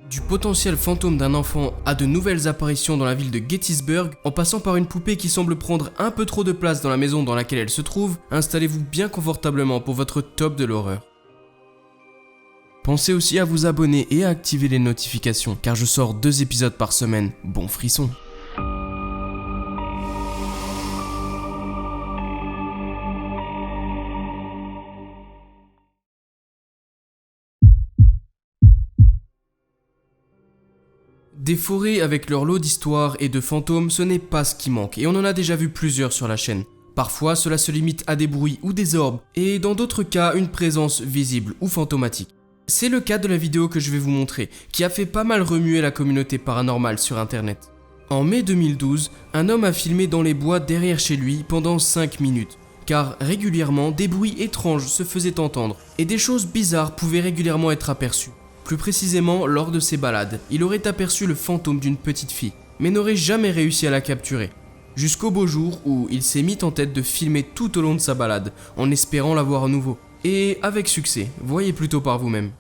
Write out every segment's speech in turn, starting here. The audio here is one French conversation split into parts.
Du potentiel fantôme d'un enfant à de nouvelles apparitions dans la ville de Gettysburg, en passant par une poupée qui semble prendre un peu trop de place dans la maison dans laquelle elle se trouve, installez-vous bien confortablement pour votre top de l'horreur. Pensez aussi à vous abonner et à activer les notifications, car je sors 2 épisodes par semaine. Bon frisson. Des forêts avec leur lot d'histoires et de fantômes, ce n'est pas ce qui manque, et on en a déjà vu plusieurs sur la chaîne. Parfois, cela se limite à des bruits ou des orbes, et dans d'autres cas, une présence visible ou fantomatique. C'est le cas de la vidéo que je vais vous montrer, qui a fait pas mal remuer la communauté paranormale sur internet. En mai 2012, un homme a filmé dans les bois derrière chez lui pendant 5 minutes, car régulièrement, des bruits étranges se faisaient entendre, et des choses bizarres pouvaient régulièrement être aperçues. Plus précisément, lors de ses balades, il aurait aperçu le fantôme d'une petite fille, mais n'aurait jamais réussi à la capturer. Jusqu'au beau jour où il s'est mis en tête de filmer tout au long de sa balade, en espérant la voir à nouveau. Et avec succès, voyez plutôt par vous-même.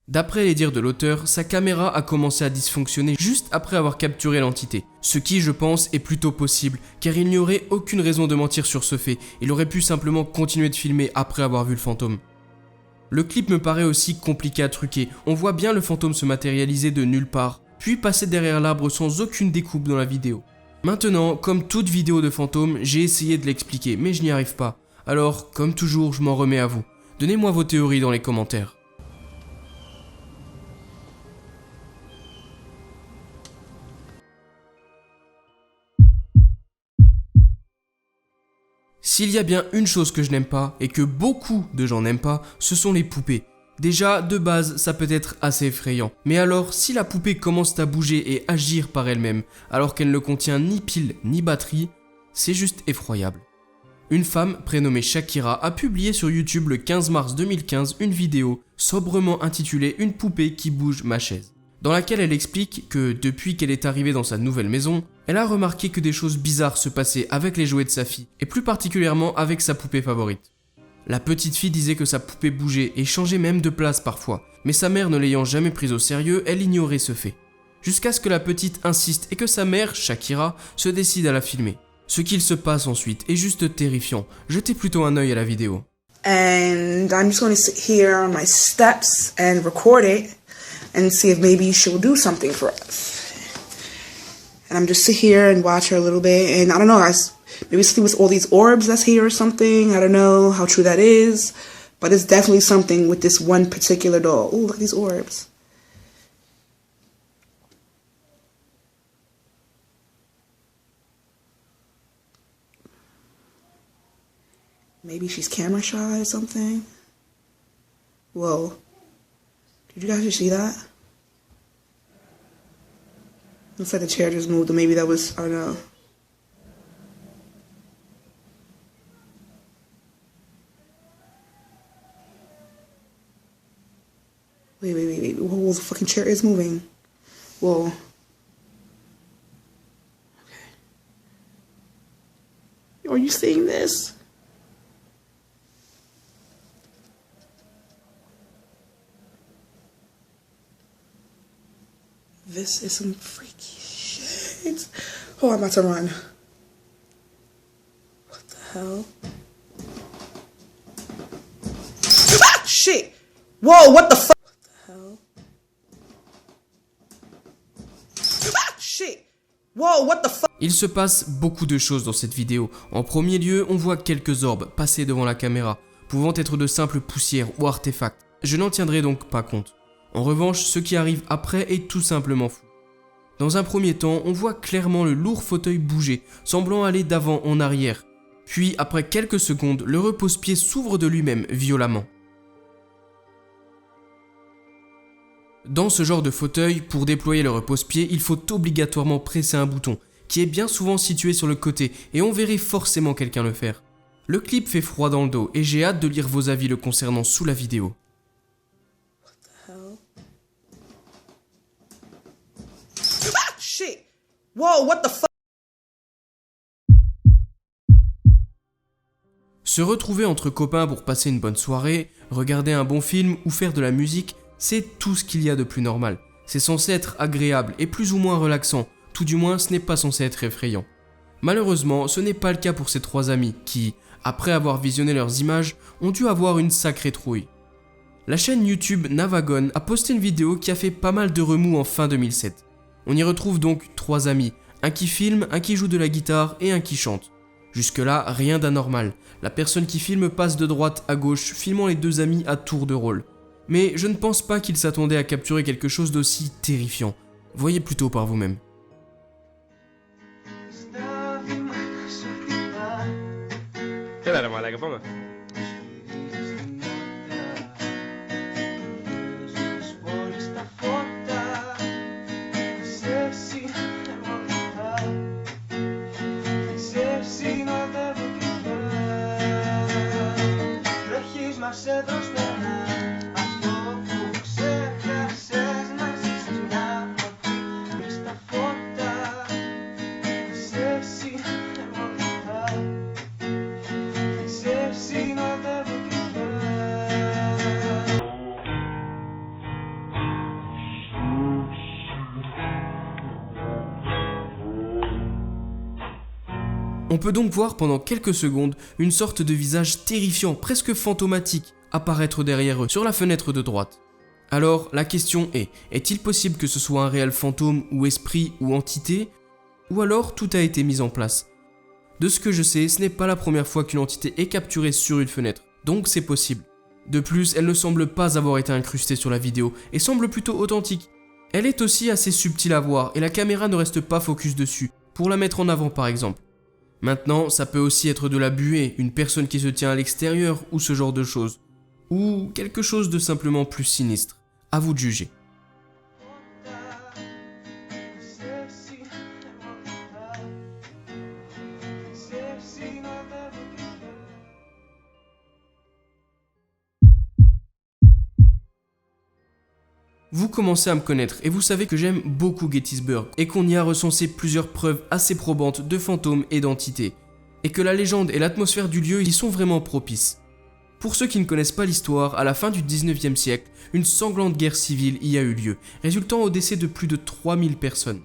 D'après les dires de l'auteur, sa caméra a commencé à dysfonctionner juste après avoir capturé l'entité. Ce qui, je pense, est plutôt possible, car il n'y aurait aucune raison de mentir sur ce fait. Il aurait pu simplement continuer de filmer après avoir vu le fantôme. Le clip me paraît aussi compliqué à truquer. On voit bien le fantôme se matérialiser de nulle part, puis passer derrière l'arbre sans aucune découpe dans la vidéo. Maintenant, comme toute vidéo de fantôme, j'ai essayé de l'expliquer, mais je n'y arrive pas. Alors, comme toujours, je m'en remets à vous. Donnez-moi vos théories dans les commentaires. S'il y a bien une chose que je n'aime pas, et que beaucoup de gens n'aiment pas, ce sont les poupées. Déjà, de base, ça peut être assez effrayant. Mais alors, si la poupée commence à bouger et agir par elle-même, alors qu'elle ne contient ni pile ni batterie, c'est juste effroyable. Une femme, prénommée Shakira, a publié sur YouTube le 15 mars 2015 une vidéo sobrement intitulée « Une poupée qui bouge ma chaise », dans laquelle elle explique que depuis qu'elle est arrivée dans sa nouvelle maison, elle a remarqué que des choses bizarres se passaient avec les jouets de sa fille, et plus particulièrement avec sa poupée favorite. La petite fille disait que sa poupée bougeait et changeait même de place parfois, mais sa mère ne l'ayant jamais prise au sérieux, elle ignorait ce fait. Jusqu'à ce que la petite insiste et que sa mère, Shakira, se décide à la filmer. Ce qu'il se passe ensuite est juste terrifiant, jetez plutôt un œil à la vidéo. And I'm just going to sit here on my steps and record it and see if maybe she'll do something for us. And I'm just sit here and watch her a little bit, and I don't know, maybe see with all these orbs that's here or something. I don't know how true that is, but it's definitely something with this one particular doll. Oh, look at these orbs. Maybe she's camera shy or something. Whoa. Did you guys just see that? Looks like the chair just moved, or maybe that was, I don't know. Wait. Whoa, the fucking chair is moving. Whoa. Okay. Are you seeing this? This is some freaky shit. Oh, I'm about to run. What the hell? Ah, shit! Whoa, what the fuck? What the hell? Ah, shit! Whoa, what the fuck? Il se passe beaucoup de choses dans cette vidéo. En premier lieu, on voit quelques orbes passer devant la caméra, pouvant être de simples poussières ou artefacts. Je n'en tiendrai donc pas compte. En revanche, ce qui arrive après est tout simplement fou. Dans un premier temps, on voit clairement le lourd fauteuil bouger, semblant aller d'avant en arrière. Puis, après quelques secondes, le repose-pied s'ouvre de lui-même violemment. Dans ce genre de fauteuil, pour déployer le repose-pied, il faut obligatoirement presser un bouton, qui est bien souvent situé sur le côté, et on verrait forcément quelqu'un le faire. Le clip fait froid dans le dos et j'ai hâte de lire vos avis le concernant sous la vidéo. Ah, shit! Whoa, what the fuck? Se retrouver entre copains pour passer une bonne soirée, regarder un bon film ou faire de la musique, c'est tout ce qu'il y a de plus normal. C'est censé être agréable et plus ou moins relaxant, tout du moins ce n'est pas censé être effrayant. Malheureusement, ce n'est pas le cas pour ces trois amis qui, après avoir visionné leurs images, ont dû avoir une sacrée trouille. La chaîne YouTube Navagon a posté une vidéo qui a fait pas mal de remous en fin 2007. On y retrouve donc trois amis, un qui filme, un qui joue de la guitare et un qui chante. Jusque-là, rien d'anormal. La personne qui filme passe de droite à gauche, filmant les deux amis à tour de rôle. Mais je ne pense pas qu'ils s'attendaient à capturer quelque chose d'aussi terrifiant. Voyez plutôt par vous-même. Quédate, mala, que ponga. On peut donc voir pendant quelques secondes une sorte de visage terrifiant, presque fantomatique, apparaître derrière eux, sur la fenêtre de droite. Alors, la question est-il possible que ce soit un réel fantôme ou esprit ou entité, ou alors tout a été mis en place? De ce que je sais, ce n'est pas la première fois qu'une entité est capturée sur une fenêtre, donc c'est possible. De plus, elle ne semble pas avoir été incrustée sur la vidéo et semble plutôt authentique. Elle est aussi assez subtile à voir et la caméra ne reste pas focus dessus, pour la mettre en avant par exemple. Maintenant, ça peut aussi être de la buée, une personne qui se tient à l'extérieur ou ce genre de choses. Ou quelque chose de simplement plus sinistre. À vous de juger. Vous commencez à me connaître et vous savez que j'aime beaucoup Gettysburg et qu'on y a recensé plusieurs preuves assez probantes de fantômes et d'entités, et que la légende et l'atmosphère du lieu y sont vraiment propices. Pour ceux qui ne connaissent pas l'histoire, à la fin du 19e siècle, une sanglante guerre civile y a eu lieu, résultant au décès de plus de 3000 personnes.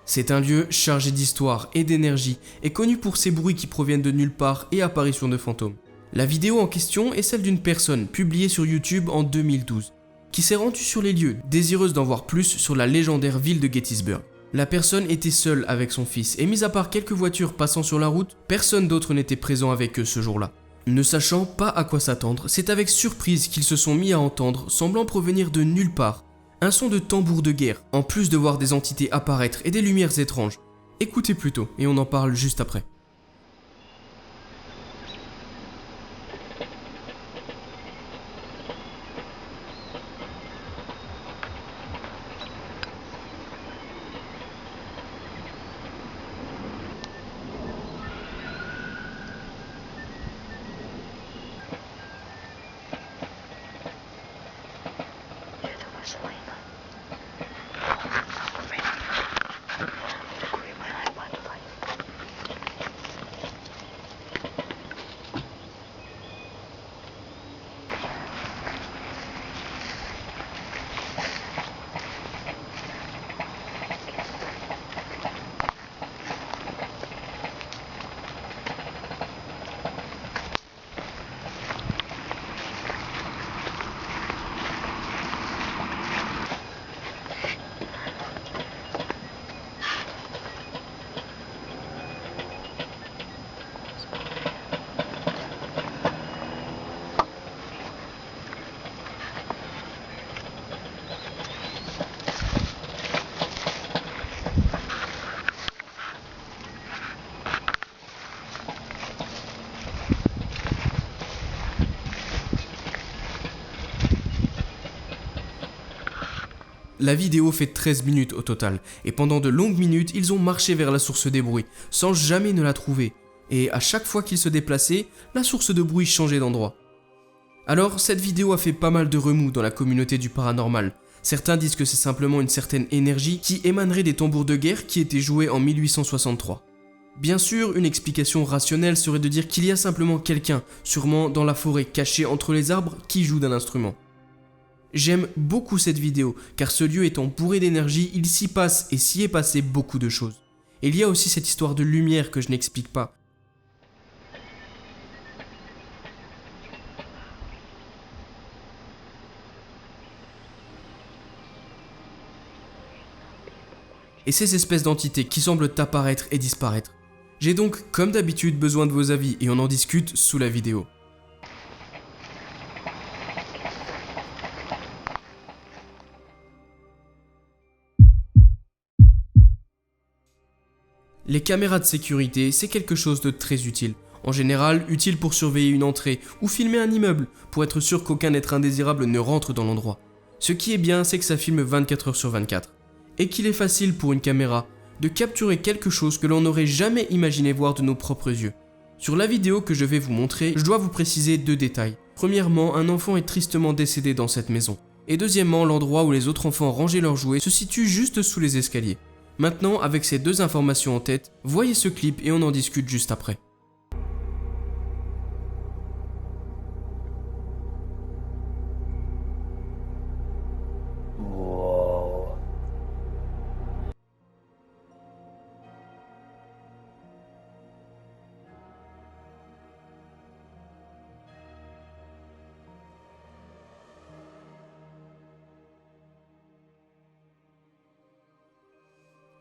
C'est un lieu chargé d'histoire et d'énergie et connu pour ses bruits qui proviennent de nulle part et apparitions de fantômes. La vidéo en question est celle d'une personne publiée sur YouTube en 2012. Qui s'est rendue sur les lieux, désireuse d'en voir plus sur la légendaire ville de Gettysburg. La personne était seule avec son fils et mis à part quelques voitures passant sur la route, personne d'autre n'était présent avec eux ce jour-là. Ne sachant pas à quoi s'attendre, c'est avec surprise qu'ils se sont mis à entendre, semblant provenir de nulle part, un son de tambour de guerre, en plus de voir des entités apparaître et des lumières étranges. Écoutez plutôt et on en parle juste après. La vidéo fait 13 minutes au total, et pendant de longues minutes, ils ont marché vers la source des bruits, sans jamais ne la trouver. Et à chaque fois qu'il se déplaçait, la source de bruit changeait d'endroit. Alors, cette vidéo a fait pas mal de remous dans la communauté du paranormal. Certains disent que c'est simplement une certaine énergie qui émanerait des tambours de guerre qui étaient joués en 1863. Bien sûr, une explication rationnelle serait de dire qu'il y a simplement quelqu'un, sûrement dans la forêt caché entre les arbres, qui joue d'un instrument. J'aime beaucoup cette vidéo, car ce lieu étant bourré d'énergie, il s'y passe et s'y est passé beaucoup de choses. Et il y a aussi cette histoire de lumière que je n'explique pas. Et ces espèces d'entités qui semblent apparaître et disparaître. J'ai donc, comme d'habitude, besoin de vos avis et on en discute sous la vidéo. Les caméras de sécurité, c'est quelque chose de très utile. En général, utile pour surveiller une entrée ou filmer un immeuble, pour être sûr qu'aucun être indésirable ne rentre dans l'endroit. Ce qui est bien, c'est que ça filme 24 heures sur 24. Et qu'il est facile pour une caméra de capturer quelque chose que l'on n'aurait jamais imaginé voir de nos propres yeux. Sur la vidéo que je vais vous montrer, je dois vous préciser 2 détails. Premièrement, un enfant est tristement décédé dans cette maison. Et deuxièmement, l'endroit où les autres enfants rangeaient leurs jouets se situe juste sous les escaliers. Maintenant, avec ces 2 informations en tête, voyez ce clip et on en discute juste après.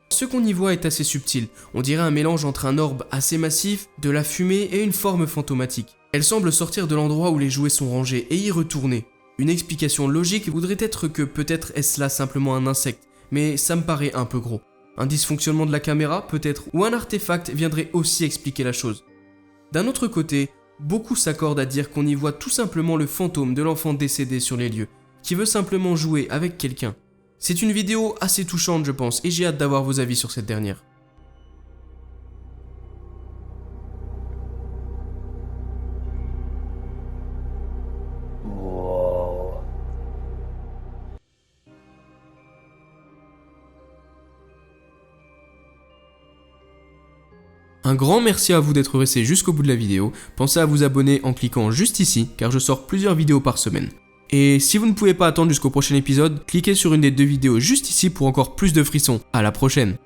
Ce qu'on y voit est assez subtil, on dirait un mélange entre un orbe assez massif, de la fumée et une forme fantomatique. Elle semble sortir de l'endroit où les jouets sont rangés et y retourner. Une explication logique voudrait être que peut-être est-ce là simplement un insecte, mais ça me paraît un peu gros. Un dysfonctionnement de la caméra peut-être, ou un artefact viendrait aussi expliquer la chose. D'un autre côté, beaucoup s'accordent à dire qu'on y voit tout simplement le fantôme de l'enfant décédé sur les lieux, qui veut simplement jouer avec quelqu'un. C'est une vidéo assez touchante je pense, et j'ai hâte d'avoir vos avis sur cette dernière. Un grand merci à vous d'être resté jusqu'au bout de la vidéo. Pensez à vous abonner en cliquant juste ici, car je sors plusieurs vidéos par semaine. Et si vous ne pouvez pas attendre jusqu'au prochain épisode, cliquez sur une des 2 vidéos juste ici pour encore plus de frissons. À la prochaine!